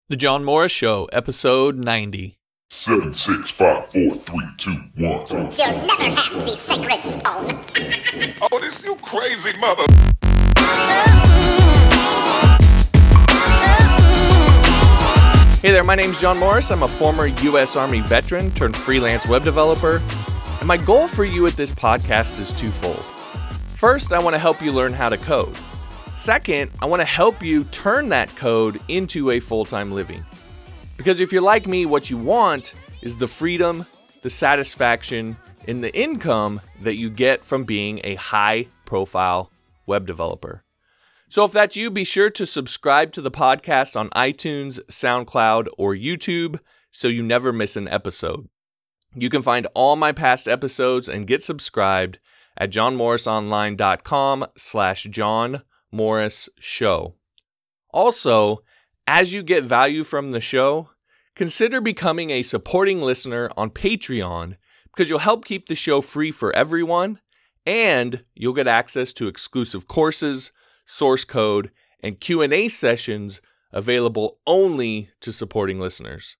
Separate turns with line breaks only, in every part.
The John Morris Show, episode 90.
7, 6, 5, 4, 3, 2, 1.
You'll never have the sacred stone.
Oh, this you crazy mother.
Hey there, my name's John Morris. I'm a former U.S. Army veteran turned freelance web developer. And my goal for you at this podcast is twofold. First, I want to help you learn how to code. Second, I want to help you turn that code into a full-time living. Because if you're like me, what you want is the freedom, the satisfaction, and the income that you get from being a high-profile web developer. So if that's you, be sure to subscribe to the podcast on iTunes, SoundCloud, or YouTube so you never miss an episode. You can find all my past episodes and get subscribed at johnmorrisonline.com/John Morris Show. Also, as you get value from the show, consider becoming a supporting listener on Patreon because you'll help keep the show free for everyone and you'll get access to exclusive courses, source code, and Q&A sessions available only to supporting listeners.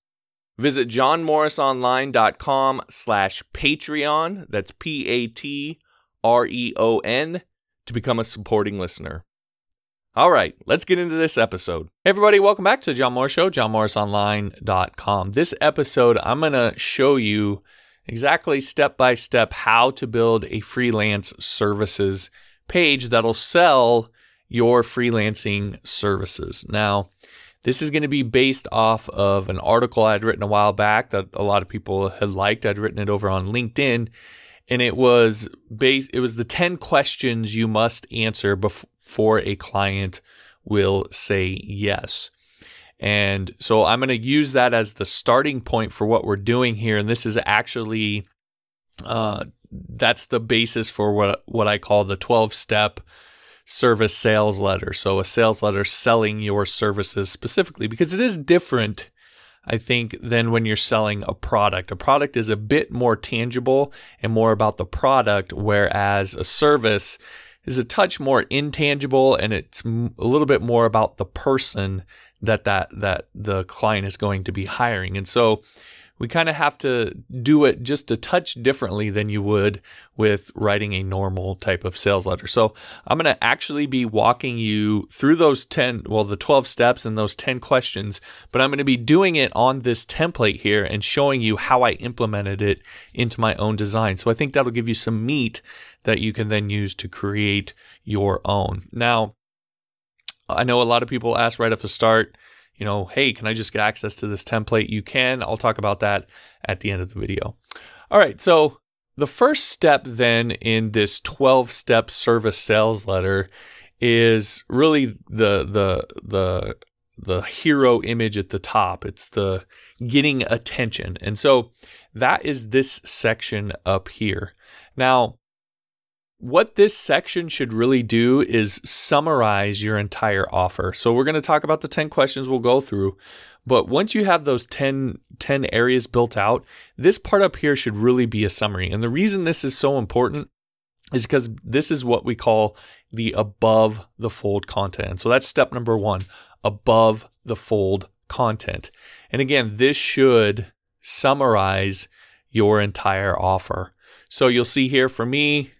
Visit johnmorrisonline.com/Patreon, that's Patreon, to become a supporting listener. All right, let's get into this episode. Hey everybody, welcome back to the John Morris Show, johnmorrisonline.com. This episode, I'm going to show you exactly step-by-step how to build a freelance services page that'll sell your freelancing services. Now, this is going to be based off of an article I'd written a while back that a lot of people had liked. I'd written it over on LinkedIn. And it was the 10 questions you must answer before a client will say yes. And so I'm going to use that as the starting point for what we're doing here. And this is actually, that's the basis for what I call the 12-step service sales letter. So a sales letter selling your services specifically, because it is different, I think, than when you're selling a product. A product is a bit more tangible and more about the product, whereas a service is a touch more intangible and it's a little bit more about the person that the client is going to be hiring. And so we kind of have to do it just a touch differently than you would with writing a normal type of sales letter. So I'm going to actually be walking you through those the 12 steps and those 10 questions, but I'm going to be doing it on this template here and showing you how I implemented it into my own design. So I think that'll give you some meat that you can then use to create your own. Now, I know a lot of people ask right off the start, hey, can I just get access to this template? You can. I'll talk about that at the end of the video. All right. So the first step then in this 12-step service sales letter is really the hero image at the top. It's the getting attention. And so that is this section up here. Now, what this section should really do is summarize your entire offer. So we're going to talk about the 10 questions we'll go through. But once you have those 10 areas built out, this part up here should really be a summary. And the reason this is so important is because this is what we call the above the fold content. So that's step number 1, above the fold content. And again, this should summarize your entire offer. So you'll see here for me,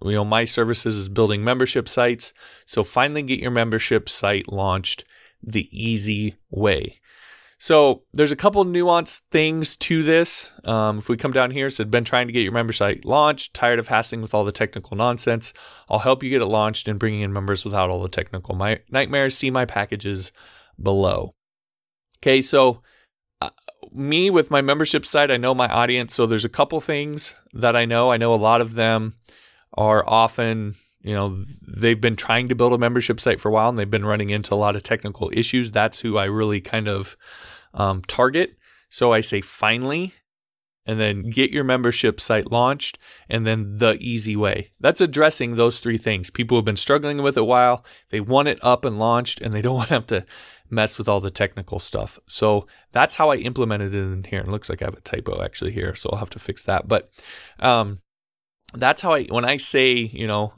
my services is building membership sites. So finally get your membership site launched the easy way. So there's a couple nuanced things to this. If we come down here, it said, been trying to get your membership site launched, tired of hassling with all the technical nonsense. I'll help you get it launched and bringing in members without all the technical nightmares. See my packages below. Okay, so me with my membership site, I know my audience. So there's a couple things that I know. I know a lot of them are often, they've been trying to build a membership site for a while and they've been running into a lot of technical issues. That's who I really kind of target. So I say finally, and then get your membership site launched, and then the easy way. That's addressing those 3 things. People have been struggling with it a while. They want it up and launched and they don't want to have to mess with all the technical stuff. So that's how I implemented it in here. And it looks like I have a typo actually here, so I'll have to fix that. But that's how when I say,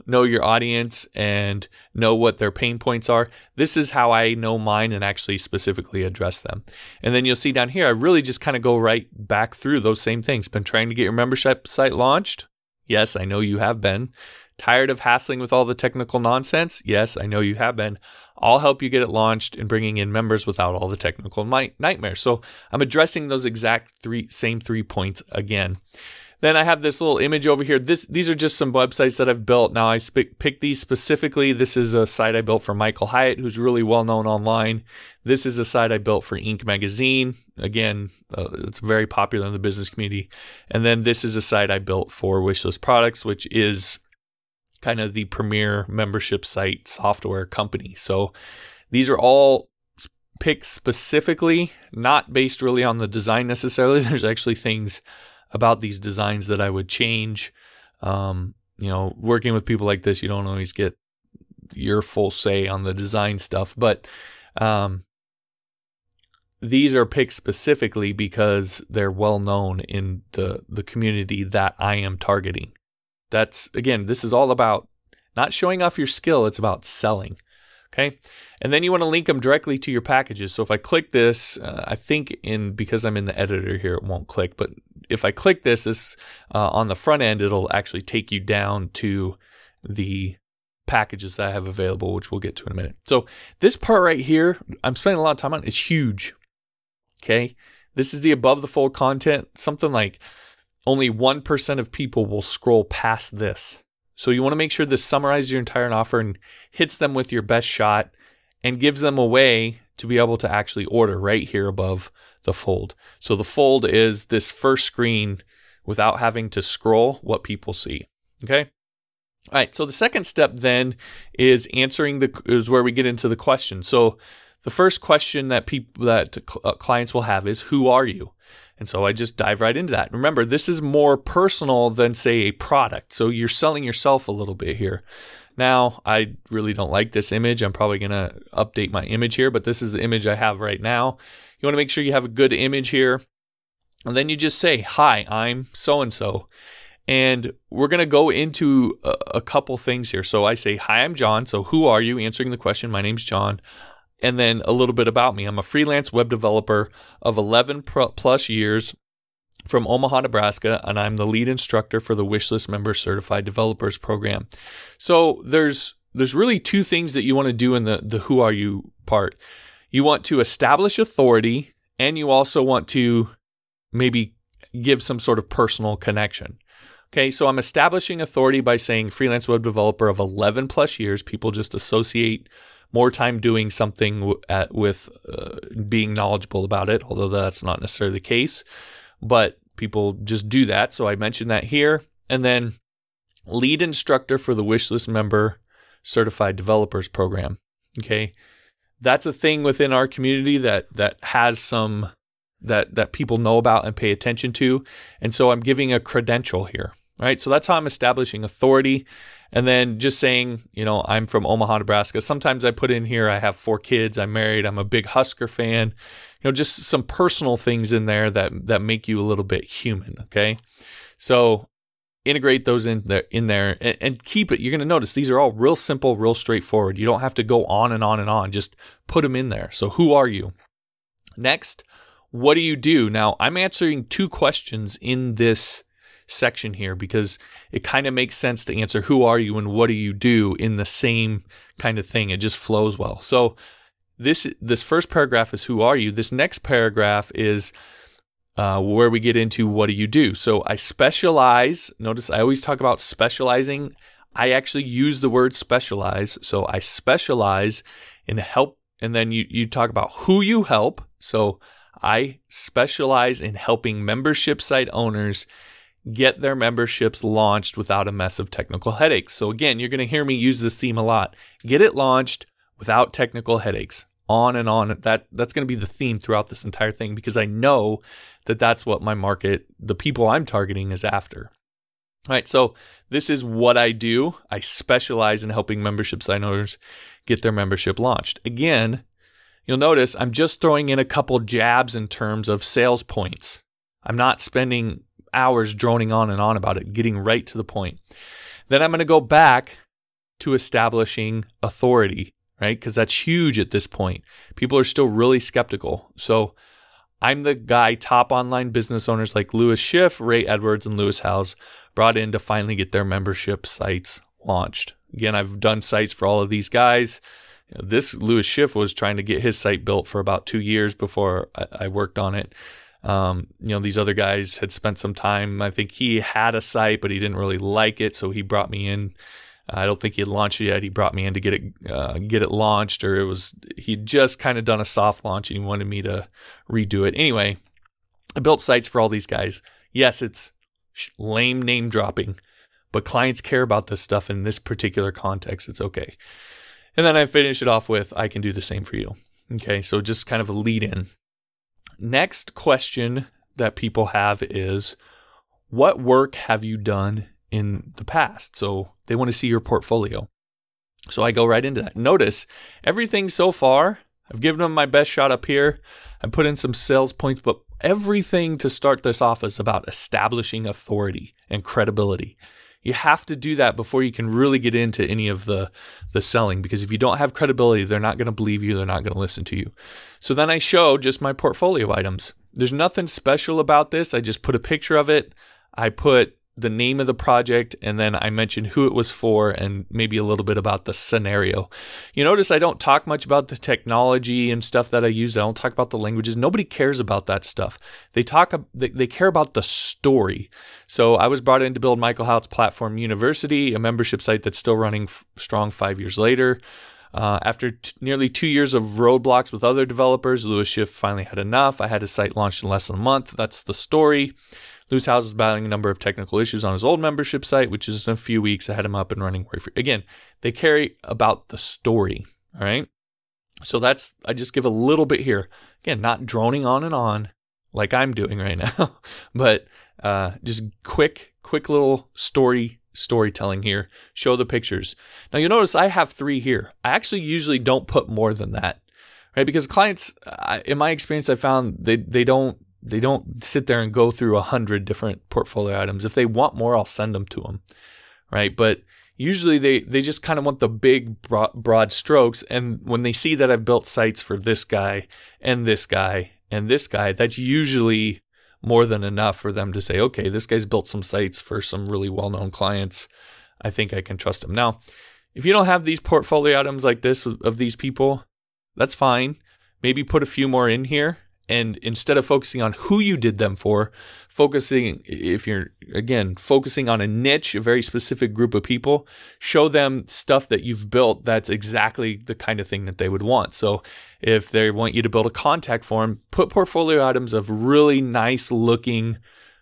know your audience and know what their pain points are, this is how I know mine and actually specifically address them. And then you'll see down here, I really just kind of go right back through those same things. Been trying to get your membership site launched? Yes, I know you have been. Tired of hassling with all the technical nonsense? Yes, I know you have been. I'll help you get it launched and bringing in members without all the technical nightmares. So I'm addressing those exact same three points again. Then I have this little image over here. These are just some websites that I've built. Now I picked these specifically. This is a site I built for Michael Hyatt, who's really well known online. This is a site I built for Inc. magazine. Again, it's very popular in the business community. And then this is a site I built for Wishlist Products, which is kind of the premier membership site software company. So these are all picked specifically, not based really on the design necessarily. There's actually things about these designs that I would change. Working with people like this, you don't always get your full say on the design stuff, but these are picked specifically because they're well known in the community that I am targeting. That's, again, this is all about not showing off your skill, it's about selling. Okay. And then you want to link them directly to your packages. So if I click this, I think because I'm in the editor here, it won't click. But if I click this on the front end, it'll actually take you down to the packages that I have available, which we'll get to in a minute. So this part right here, I'm spending a lot of time on. It's huge. Okay. This is the above the fold content. Something like only 1% of people will scroll past this. So you want to make sure this summarizes your entire offer and hits them with your best shot and gives them a way to be able to actually order right here above the fold. So the fold is this first screen without having to scroll what people see. Okay. All right. So the second step then is is where we get into the question. So the first question that clients will have is, who are you? And so I just dive right into that. Remember, this is more personal than, say, a product. So you're selling yourself a little bit here. Now, I really don't like this image. I'm probably going to update my image here, but this is the image I have right now. You want to make sure you have a good image here. And then you just say, hi, I'm so-and-so. And we're going to go into a couple things here. So I say, hi, I'm John. So who are you? Answering the question, my name's John. And then a little bit about me. I'm a freelance web developer of 11 plus years from Omaha, Nebraska, and I'm the lead instructor for the Wishlist Member Certified Developers Program. So there's really two things that you want to do in the who are you part. You want to establish authority, and you also want to maybe give some sort of personal connection. Okay, so I'm establishing authority by saying freelance web developer of 11 plus years. People just associate more time doing something with being knowledgeable about it, although that's not necessarily the case. But people just do that. So I mentioned that here. And then lead instructor for the Wishlist Member Certified Developers Program. Okay. That's a thing within our community that has some that people know about and pay attention to. And so I'm giving a credential here. Right. So that's how I'm establishing authority. And then just saying, I'm from Omaha, Nebraska. Sometimes I put in here, I have 4 kids, I'm married, I'm a big Husker fan. Just some personal things in there that make you a little bit human. Okay. So integrate those in there and keep it. You're going to notice these are all real simple, real straightforward. You don't have to go on and on and on. Just put them in there. So who are you? Next, what do you do? Now, I'm answering 2 questions in this section here because it kind of makes sense to answer who are you and what do you do in the same kind of thing. It just flows well. So this first paragraph is who are you? This next paragraph is where we get into what do you do? So I specialize. Notice I always talk about specializing. I actually use the word specialize. So I specialize in help. And then you talk about who you help. So I specialize in helping membership site owners get their memberships launched without a mess of technical headaches. So again, you're going to hear me use this theme a lot. Get it launched without technical headaches. On and on. That's going to be the theme throughout this entire thing because I know that that's what my market, the people I'm targeting, is after. All right, so this is what I do. I specialize in helping membership site owners get their membership launched. Again, you'll notice I'm just throwing in a couple jabs in terms of sales points. I'm not spending hours droning on and on about it, getting right to the point. Then I'm going to go back to establishing authority, right? Because that's huge at this point. People are still really skeptical. So I'm the guy top online business owners like Lewis Schiff, Ray Edwards, and Lewis Howes brought in to finally get their membership sites launched. Again, I've done sites for all of these guys. This Lewis Schiff was trying to get his site built for about 2 years before I worked on it. These other guys had spent some time. I think he had a site, but he didn't really like it, so he brought me in. I don't think he had launched it yet. He brought me in to get it launched, or he'd just kind of done a soft launch and he wanted me to redo it. Anyway, I built sites for all these guys. Yes, it's lame name dropping, but clients care about this stuff in this particular context. It's okay. And then I finish it off with, I can do the same for you. Okay, so just kind of a lead in. Next question that people have is, what work have you done in the past? So they want to see your portfolio. So I go right into that. Notice everything so far, I've given them my best shot up here. I put in some sales points, but everything to start this off is about establishing authority and credibility. You have to do that before you can really get into any of the selling, because if you don't have credibility, they're not going to believe you. They're not going to listen to you. So then I show just my portfolio items. There's nothing special about this. I just put a picture of it. I put the name of the project, and then I mentioned who it was for and maybe a little bit about the scenario. You notice I don't talk much about the technology and stuff that I use. I don't talk about the languages. Nobody cares about that stuff. They care about the story. So I was brought in to build Michael Hout's Platform University, a membership site that's still running strong 5 years later. After nearly 2 years of roadblocks with other developers, Lewis Schiff finally had enough. I had his site launched in less than a month. That's the story. Lewis Howes is battling a number of technical issues on his old membership site, which is in a few weeks. I had him up and running worry-free. Again, they care about the story, all right? So I just give a little bit here. Again, not droning on and on like I'm doing right now, but just quick little storytelling here. Show the pictures. Now you'll notice I have 3 here. I actually usually don't put more than that, right? Because clients, in my experience, I found they don't sit there and go through 100 different portfolio items. If they want more, I'll send them to them, right? But usually they just kind of want the big broad strokes. And when they see that I've built sites for this guy and this guy and this guy, that's usually more than enough for them to say, okay, this guy's built some sites for some really well-known clients. I think I can trust him. Now, if you don't have these portfolio items like this of these people, that's fine. Maybe put a few more in here. And instead of focusing on who you did them for, focusing on a niche, a very specific group of people, show them stuff that you've built that's exactly the kind of thing that they would want. So if they want you to build a contact form, put portfolio items of really nice looking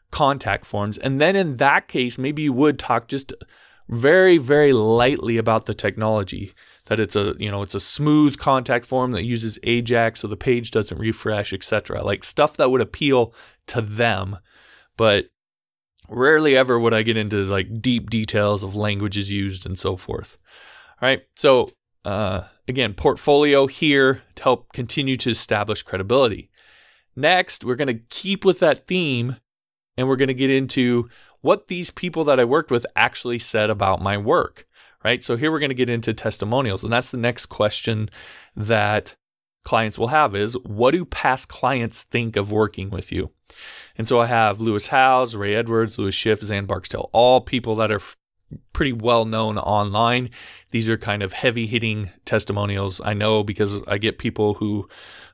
contact forms. And then in that case, maybe you would talk just very, very lightly about the technology. That it's a smooth contact form that uses Ajax so the page doesn't refresh, etc. Like stuff that would appeal to them. But rarely ever would I get into like deep details of languages used and so forth. All right. So again, portfolio here to help continue to establish credibility. Next, we're going to keep with that theme and we're going to get into what these people that I worked with actually said about my work. Right? So here we're going to get into testimonials. And that's the next question that clients will have is, what do past clients think of working with you? And so I have Lewis Howes, Ray Edwards, Lewis Schiff, Zan Barksdale, all people that are pretty well known online. These are kind of heavy hitting testimonials. I know because I get people who,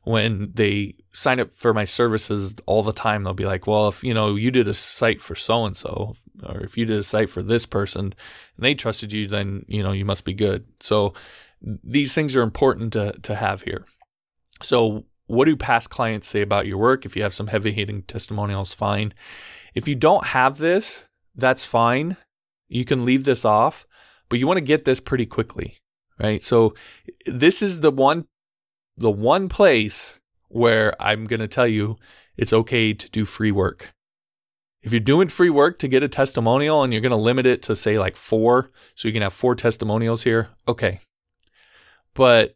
when they sign up for my services all the time, they'll be like, well, if you did a site for so-and-so, or if you did a site for this person and they trusted you, then, you must be good. So these things are important to have here. So what do past clients say about your work? If you have some heavy hitting testimonials, fine. If you don't have this, that's fine. You can leave this off, but you want to get this pretty quickly, right? So this is the one place where I'm going to tell you it's okay to do free work. If you're doing free work to get a testimonial and you're going to limit it to say like 4, so you can have 4 testimonials here, okay. But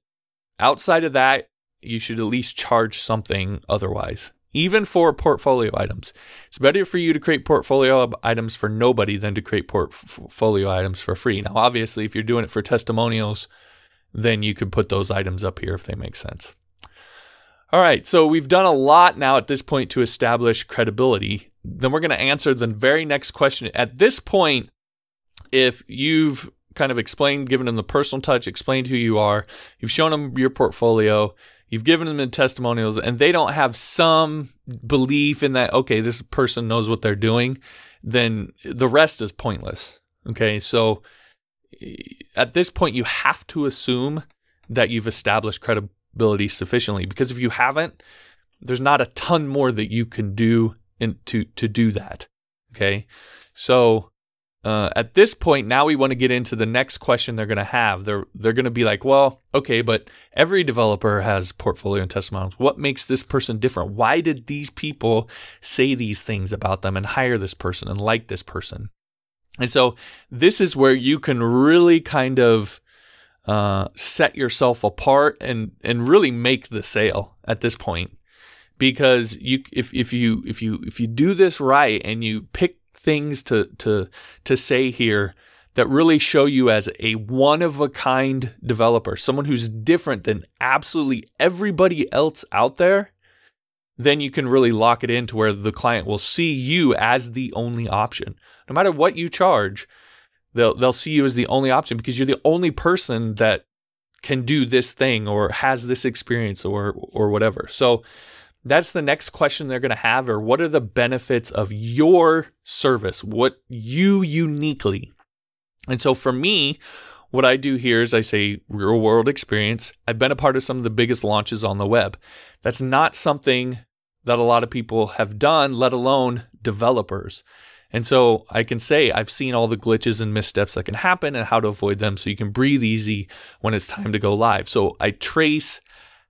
outside of that, you should at least charge something otherwise. even for portfolio items. It's better for you to create portfolio items for nobody than to create portfolio items for free. Now, obviously, if you're doing it for testimonials, then you could put those items up here if they make sense. All right, so we've done a lot now at this point to establish credibility. Then we're going to answer the very next question. At this point, if you've kind of explained, given them the personal touch, explained who you are, you've shown them your portfolio, you've given them the testimonials, and they don't have some belief in that, okay, this person knows what they're doing, then the rest is pointless. Okay, so at this point, you have to assume that you've established credibility sufficiently, because if you haven't, there's not a ton more that you can do to do that. Okay, so at this point, now we want to get into the next question they're going to have. They're going to be like, well, okay, but every developer has portfolio and testimonials. What makes this person different? Why did these people say these things about them and hire this person and like this person? And so this is where you can really kind of set yourself apart and really make the sale at this point, because if you do this right and you pick things to say here that really show you as a one-of-a-kind developer, someone who's different than absolutely everybody else out there, then you can really lock it in to where the client will see you as the only option. No matter what you charge, they'll see you as the only option because you're the only person that can do this thing or has this experience or whatever. So that's the next question they're going to have, or what are the benefits of your service? What you uniquely. And so for me, what I do here is I say real world experience. I've been a part of some of the biggest launches on the web. That's not something that a lot of people have done, let alone developers. And so I can say I've seen all the glitches and missteps that can happen and how to avoid them so you can breathe easy when it's time to go live. So I trace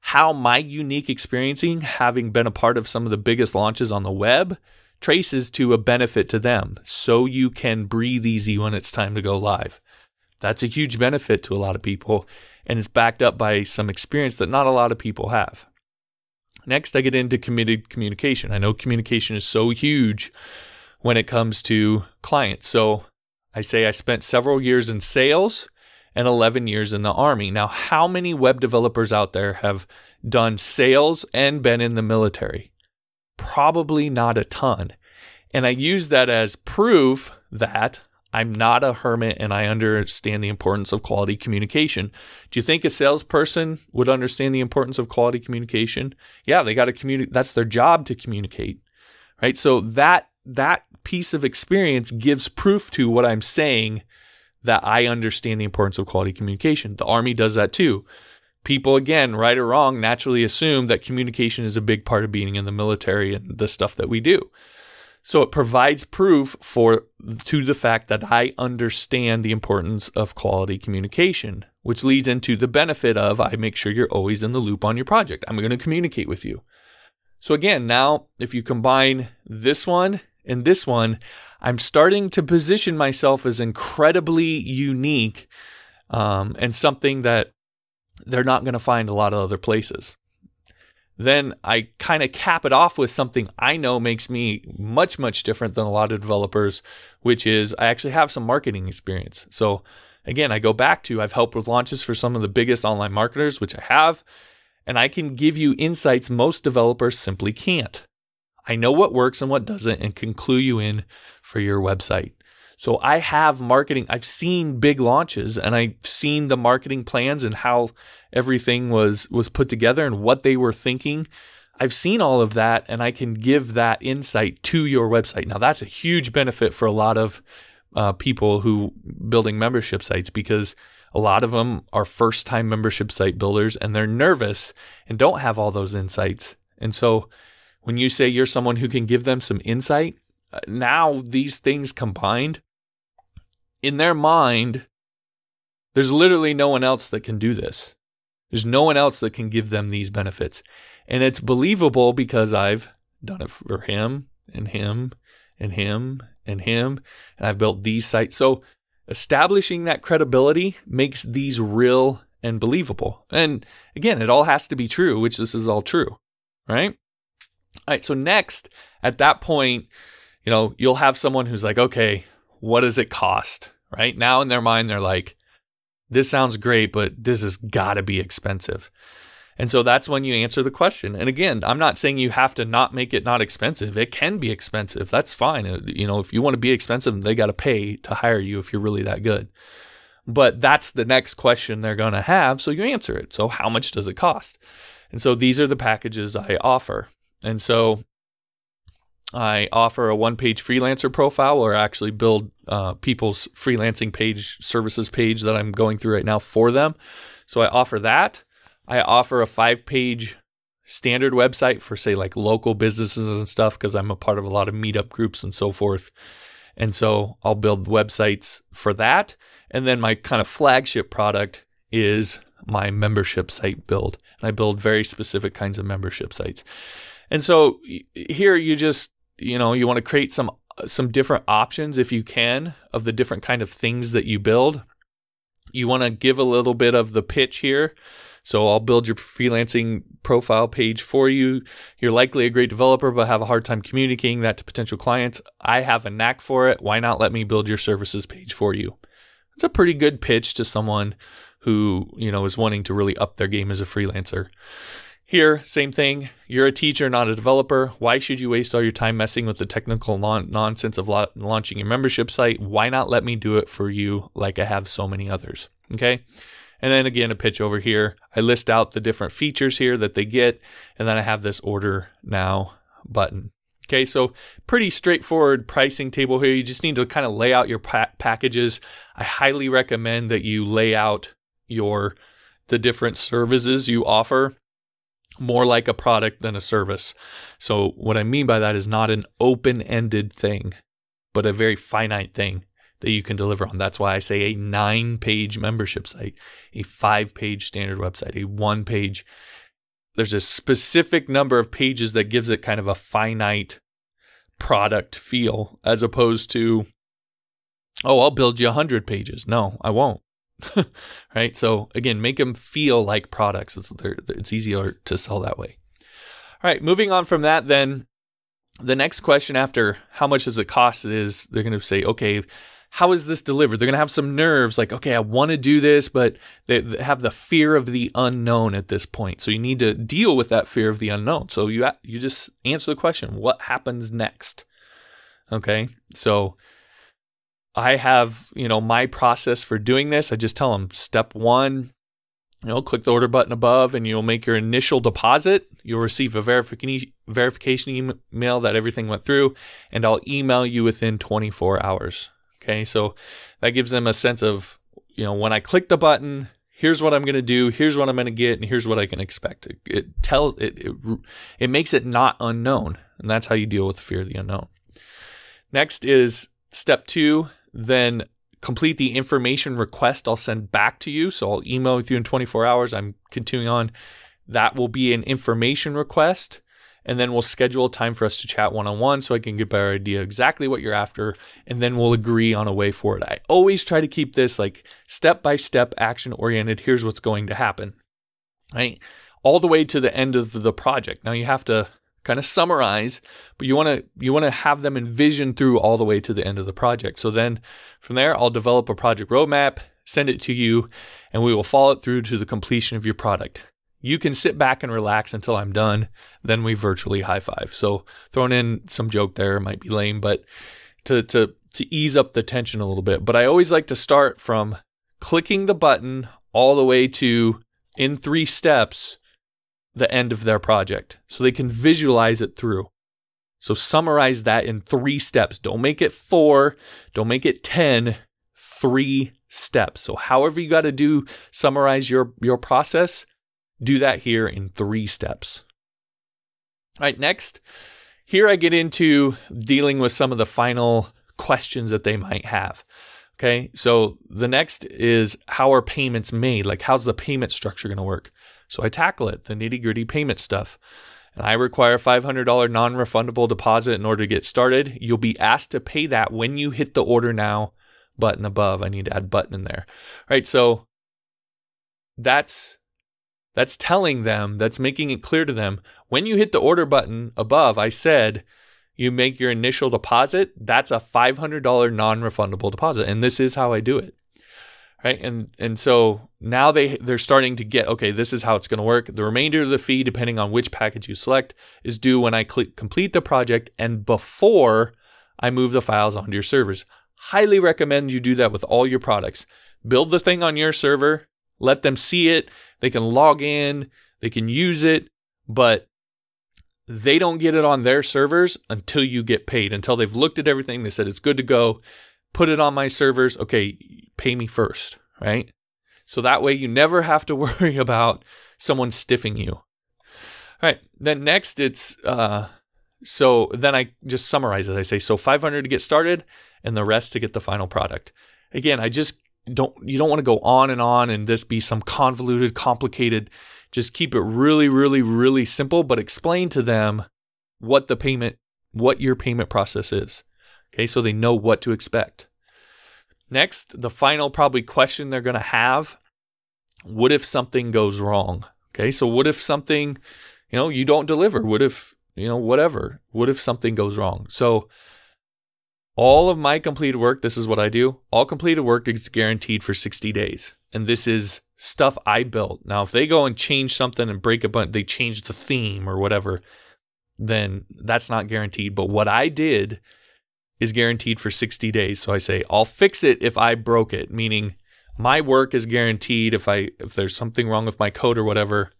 how my unique experiencing, having been a part of some of the biggest launches on the web, traces to a benefit to them so you can breathe easy when it's time to go live. That's a huge benefit to a lot of people, and it's backed up by some experience that not a lot of people have. Next, I get into committed communication. I know communication is so huge when it comes to clients. So I say I spent several years in sales and 11 years in the Army. Now, how many web developers out there have done sales and been in the military? Probably not a ton. And I use that as proof that I'm not a hermit and I understand the importance of quality communication. Do you think a salesperson would understand the importance of quality communication? Yeah, they got to communicate. That's their job to communicate, right? So that piece of experience gives proof to what I'm saying, that I understand the importance of quality communication. The Army does that too. People, again, right or wrong, naturally assume that communication is a big part of being in the military and the stuff that we do. So it provides proof to the fact that I understand the importance of quality communication, which leads into the benefit of I make sure you're always in the loop on your project. I'm going to communicate with you. So again, now if you combine this one and this one, I'm starting to position myself as incredibly unique and something that they're not going to find a lot of other places. Then I kind of cap it off with something I know makes me much, much different than a lot of developers, which is I actually have some marketing experience. So again, I go back to I've helped with launches for some of the biggest online marketers, which I have, and I can give you insights most developers simply can't. I know what works and what doesn't and can clue you in for your website. So I have marketing. I've seen big launches and I've seen the marketing plans and how everything was put together and what they were thinking. I've seen all of that and I can give that insight to your website. Now that's a huge benefit for a lot of people who building membership sites, because a lot of them are first-time membership site builders and they're nervous and don't have all those insights. And so when you say you're someone who can give them some insight, now these things combined, in their mind, there's literally no one else that can do this. There's no one else that can give them these benefits. And it's believable because I've done it for him and him and him and him, and I've built these sites. So establishing that credibility makes these real and believable. And again, it all has to be true, which this is all true, right? All right, so next, at that point, you'll have someone who's like, okay, what does it cost? Right now in their mind, they're like, this sounds great, but this has got to be expensive. And so that's when you answer the question. And again, I'm not saying you have to not make it not expensive. It can be expensive. That's fine. If you want to be expensive, they got to pay to hire you if you're really that good. But that's the next question they're going to have. So you answer it. So how much does it cost? And so these are the packages I offer. And so I offer a one-page freelancer profile, or actually build people's freelancing page, services page that I'm going through right now for them. So I offer that. I offer a 5-page standard website for, say, like local businesses and stuff, because I'm a part of a lot of meetup groups and so forth. And so I'll build websites for that. And then my kind of flagship product is my membership site build. And I build very specific kinds of membership sites. And so here you just, you want to create some different options, if you can, of the different kind of things that you build. You want to give a little bit of the pitch here. So I'll build your freelancing profile page for you. You're likely a great developer, but have a hard time communicating that to potential clients. I have a knack for it. Why not let me build your services page for you? It's a pretty good pitch to someone who, is wanting to really up their game as a freelancer. Here, same thing. You're a teacher, not a developer. Why should you waste all your time messing with the technical nonsense of launching your membership site? Why not let me do it for you like I have so many others? Okay. And then again, a pitch over here. I list out the different features here that they get. And then I have this order now button. Okay, so pretty straightforward pricing table here. You just need to kind of lay out your packages. I highly recommend that you lay out the different services you offer more like a product than a service. So what I mean by that is not an open-ended thing, but a very finite thing that you can deliver on. That's why I say a 9-page membership site, a 5-page standard website, a 1-page. There's a specific number of pages that gives it kind of a finite product feel, as opposed to, oh, I'll build you 100 pages. No, I won't. Right? So again, make them feel like products. It's easier to sell that way. All right, moving on from that, then the next question after how much does it cost is they're going to say, okay, how is this delivered? They're going to have some nerves like, okay, I want to do this, but they have the fear of the unknown at this point. So you need to deal with that fear of the unknown. So you just answer the question, what happens next? Okay, so I have, my process for doing this. I just tell them step 1, click the order button above and you'll make your initial deposit. You'll receive a verification email that everything went through, and I'll email you within 24 hours. Okay, so that gives them a sense of, when I click the button, here's what I'm going to do, here's what I'm going to get, and here's what I can expect. It makes it not unknown, and that's how you deal with the fear of the unknown. Next is step 2, then complete the information request I'll send back to you. So I'll email with you in 24 hours. I'm continuing on. That will be an information request. And then we'll schedule a time for us to chat one-on-one so I can get a better idea exactly what you're after. And then we'll agree on a way forward. I always try to keep this like step-by-step action-oriented. Here's what's going to happen, right? All the way to the end of the project. Now you have to kind of summarize, but you want to have them envision through all the way to the end of the project. So then from there, I'll develop a project roadmap, send it to you, and we will follow it through to the completion of your product. You can sit back and relax until I'm done. Then we virtually high five. So throwing in some joke there might be lame, but to ease up the tension a little bit. But I always like to start from clicking the button all the way to, in 3 steps, the end of their project, so they can visualize it through. So summarize that in 3 steps. Don't make it 4. Don't make it 10. 3 steps. So however you got to do, summarize your process. Do that here in 3 steps. All right, next, here I get into dealing with some of the final questions that they might have. Okay, so the next is, how are payments made? Like, how's the payment structure going to work? So I tackle it, the nitty-gritty payment stuff. And I require a $500 non-refundable deposit in order to get started. You'll be asked to pay that when you hit the order now button above. I need to add button in there. All right, so that's telling them, that's making it clear to them, when you hit the order button above, I said you make your initial deposit. That's a $500 non-refundable deposit. And this is how I do it. Right. And so now they're starting to get, okay, this is how it's going to work. The remainder of the fee, depending on which package you select, is due when I complete the project and before I move the files onto your servers. Highly recommend you do that with all your products. Build the thing on your server, let them see it. They can log in, they can use it, but they don't get it on their servers until you get paid, until they've looked at everything. They said, it's good to go. Put it on my servers. Okay, pay me first, right? So that way you never have to worry about someone stiffing you. All right, then next it's, so then I just summarize it. I say, so $500 to get started and the rest to get the final product. Again, you don't want to go on and this be some convoluted, complicated. Just keep it really, really, really simple, but explain to them what your payment process is. Okay, so they know what to expect. Next, the final probably question they're going to have, what if something goes wrong? Okay, so what if something, you don't deliver? What if, whatever? What if something goes wrong? So all of my completed work, this is what I do. All completed work is guaranteed for 60 days. And this is stuff I built. Now, if they go and change something and break a bunch, they change the theme or whatever, then that's not guaranteed. But what I did is guaranteed for 60 days. So I say, I'll fix it if I broke it, meaning my work is guaranteed. If there's something wrong with my code or whatever,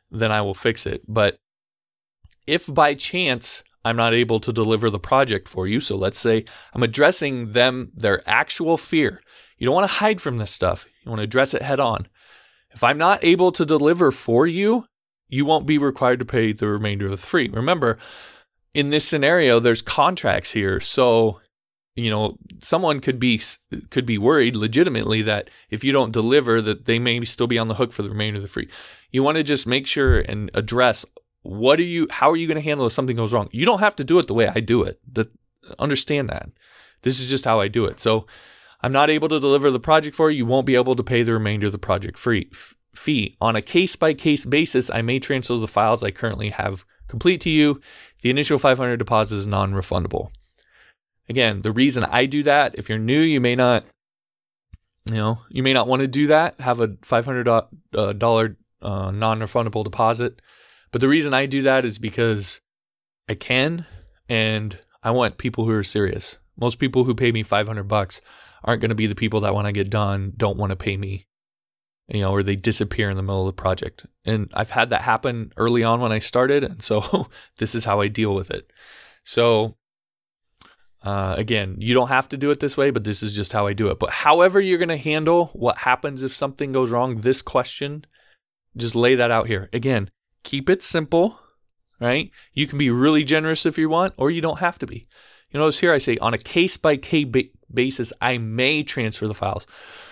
then I will fix it. But if by chance I'm not able to deliver the project for you, so let's say I'm addressing their actual fear. You don't want to hide from this stuff. You want to address it head on. If I'm not able to deliver for you, you won't be required to pay the remainder of the fee. Remember, in this scenario, there's contracts here. So, someone could be worried legitimately that if you don't deliver, that they may still be on the hook for the remainder of the fee. You want to just make sure and address how are you going to handle if something goes wrong? You don't have to do it the way I do it. Understand that. This is just how I do it. So I'm not able to deliver the project for you. You won't be able to pay the remainder of the project fee. On a case-by-case basis, I may transfer the files I currently have complete to you. The initial $500 deposit is non-refundable. Again, the reason I do that, if you're new, you may not want to do that, have a $500 non-refundable deposit. But the reason I do that is because I can, and I want people who are serious. Most people who pay me $500 aren't going to be the people that when I get done don't want to pay me, or they disappear in the middle of the project. And I've had that happen early on when I started, and so this is how I deal with it. So again, you don't have to do it this way, but this is just how I do it. But however you're going to handle what happens if something goes wrong, this question, just lay that out here. Again, keep it simple, right? You can be really generous if you want, or you don't have to be. Notice here I say on a case-by-case basis, I may transfer the files.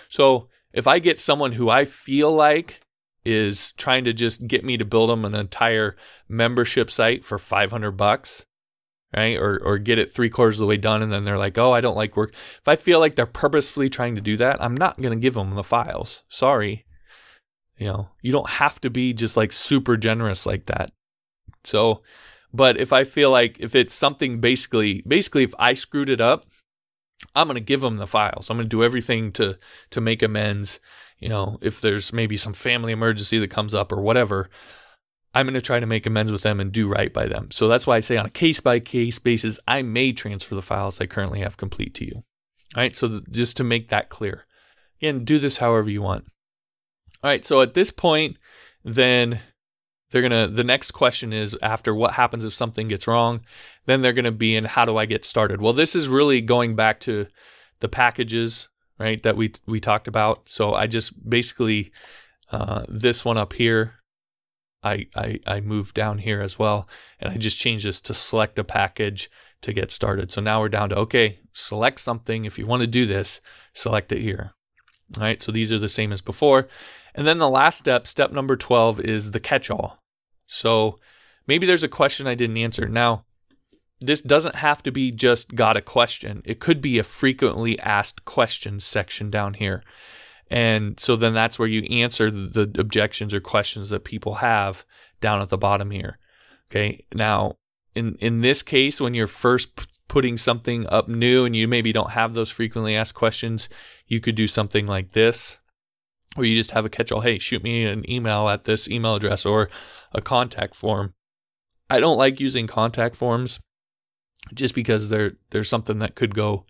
So if I get someone who I feel like is trying to just get me to build them an entire membership site for $500, right? Or get it 3/4 of the way done, and then they're like, oh, I don't like work. If I feel like they're purposefully trying to do that, I'm not going to give them the files. Sorry. You don't have to be just like super generous like that. So, but if I feel like if it's something basically if I screwed it up, I'm going to give them the files. I'm going to do everything to make amends. If there's maybe some family emergency that comes up or whatever, I'm going to try to make amends with them and do right by them. So that's why I say on a case-by-case basis, I may transfer the files I currently have complete to you. All right, so just to make that clear. Again, do this however you want. All right, so at this point, then the next question is after what happens if something gets wrong, then they're going to be in how do I get started? Well, this is really going back to the packages, right, that we talked about. So I just basically, this one up here, I moved down here as well, and I just changed this to select a package to get started. So now we're down to, okay, select something. If you want to do this, select it here. All right, so these are the same as before. And then the last step number 12, is the catch-all. So maybe there's a question I didn't answer. Now, this doesn't have to be just got a question. It could be a frequently asked questions section down here. And so then that's where you answer the objections or questions that people have down at the bottom here. Okay. Now, in this case, when you're first putting something up new and you maybe don't have those frequently asked questions, you could do something like this, where you just have a catch-all, hey, shoot me an email at this email address, or a contact form. I don't like using contact forms just because there's something that could go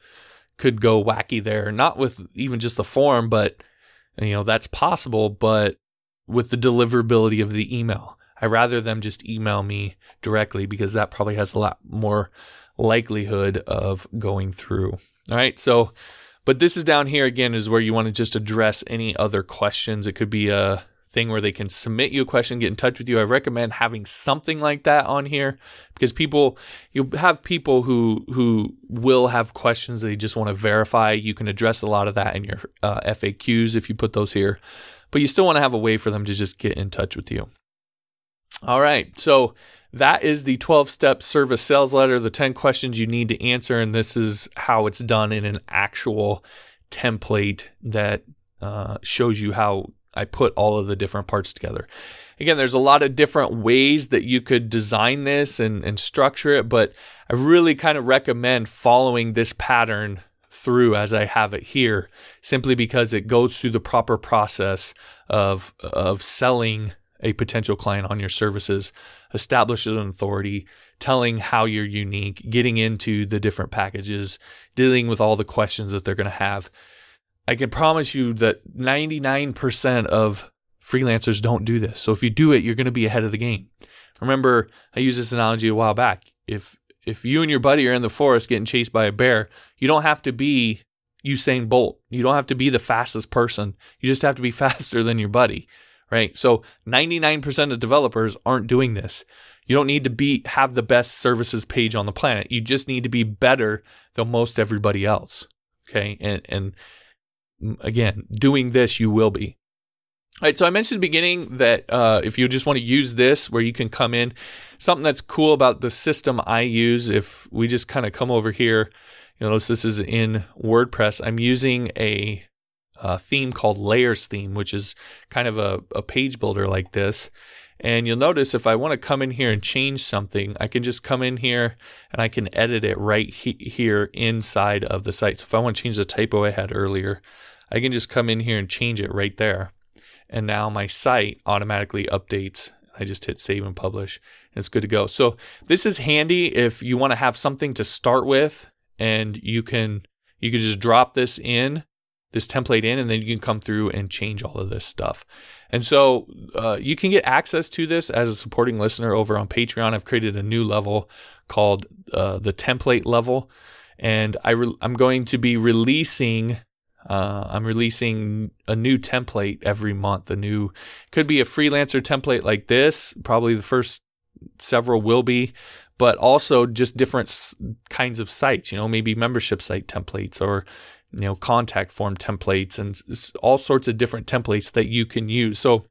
wacky there. Not with even just the form, but that's possible, but with the deliverability of the email. I'd rather them just email me directly, because that probably has a lot more likelihood of going through. All right. So, but this is down here again is where you want to just address any other questions. It could be a thing where they can submit you a question, get in touch with you. I recommend having something like that on here, because you'll have people who will have questions they just want to verify. You can address a lot of that in your FAQs if you put those here, but you still want to have a way for them to just get in touch with you. All right. So that is the 12-step service sales letter, the 10 questions you need to answer. And this is how it's done in an actual template that shows you how I put all of the different parts together. Again, there's a lot of different ways that you could design this and structure it, but I really kind of recommend following this pattern through as I have it here, simply because it goes through the proper process of selling a potential client on your services, establishing an authority, telling how you're unique, getting into the different packages, dealing with all the questions that they're going to have. I can promise you that 99% of freelancers don't do this. So if you do it, you're going to be ahead of the game. Remember, I used this analogy a while back. If you and your buddy are in the forest getting chased by a bear, you don't have to be Usain Bolt. You don't have to be the fastest person. You just have to be faster than your buddy, right? So 99% of developers aren't doing this. You don't need to have the best services page on the planet. You just need to be better than most everybody else, okay? And again, doing this, you will be. All right, so I mentioned at the beginning that if you just want to use this, where you can come in, something that's cool about the system I use, if we just kind of come over here, notice this is in WordPress. I'm using a theme called Layers theme, which is kind of a page builder like this. And you'll notice if I want to come in here and change something, I can just come in here and I can edit it right here inside of the site. So if I want to change the typo I had earlier, I can just come in here and change it right there. And now my site automatically updates. I just hit save and publish, and it's good to go. So this is handy if you want to have something to start with, and you can just drop this template in, and then you can come through and change all of this stuff. And so you can get access to this as a supporting listener over on Patreon. I've created a new level called the template level, and I'm going to be releasing a new template every month. Could be a freelancer template like this. Probably the first several will be, but also just different kinds of sites, maybe membership site templates, or contact form templates, and all sorts of different templates that you can use. So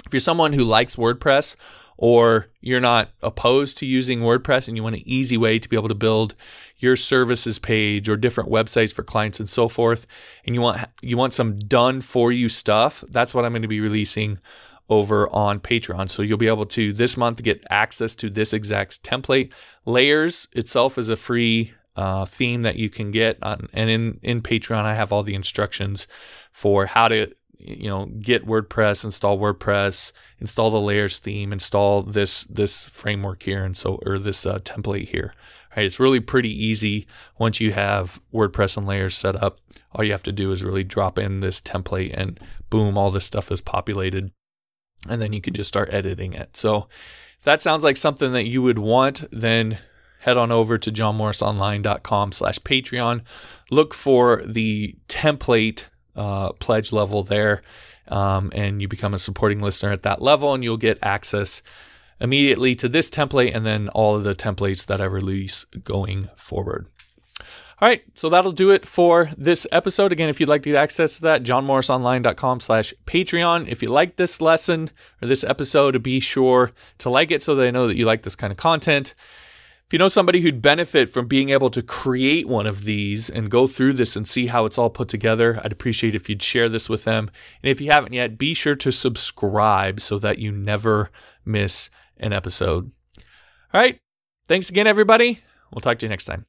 if you're someone who likes WordPress, or you're not opposed to using WordPress and you want an easy way to be able to build your services page or different websites for clients and so forth, and you want some done for you stuff, that's what I'm going to be releasing over on Patreon. So you'll be able to this month get access to this exact template. Layers itself is a free theme that you can get, and in Patreon I have all the instructions for how to get WordPress, install the Layers theme, install this framework here, and this template here. All right, it's really pretty easy once you have WordPress and Layers set up. All you have to do is really drop in this template, and boom, all this stuff is populated, and then you can just start editing it. So if that sounds like something that you would want, then head on over to johnmorrisonline.com/Patreon. Look for the template pledge level there, and you become a supporting listener at that level, and you'll get access immediately to this template and then all of the templates that I release going forward. All right, so that'll do it for this episode. Again, if you'd like to get access to that, johnmorrisonline.com/Patreon. If you like this lesson or this episode, be sure to like it so they know that you like this kind of content. If you know somebody who'd benefit from being able to create one of these and go through this and see how it's all put together, I'd appreciate if you'd share this with them. And if you haven't yet, be sure to subscribe so that you never miss an episode. All right. Thanks again, everybody. We'll talk to you next time.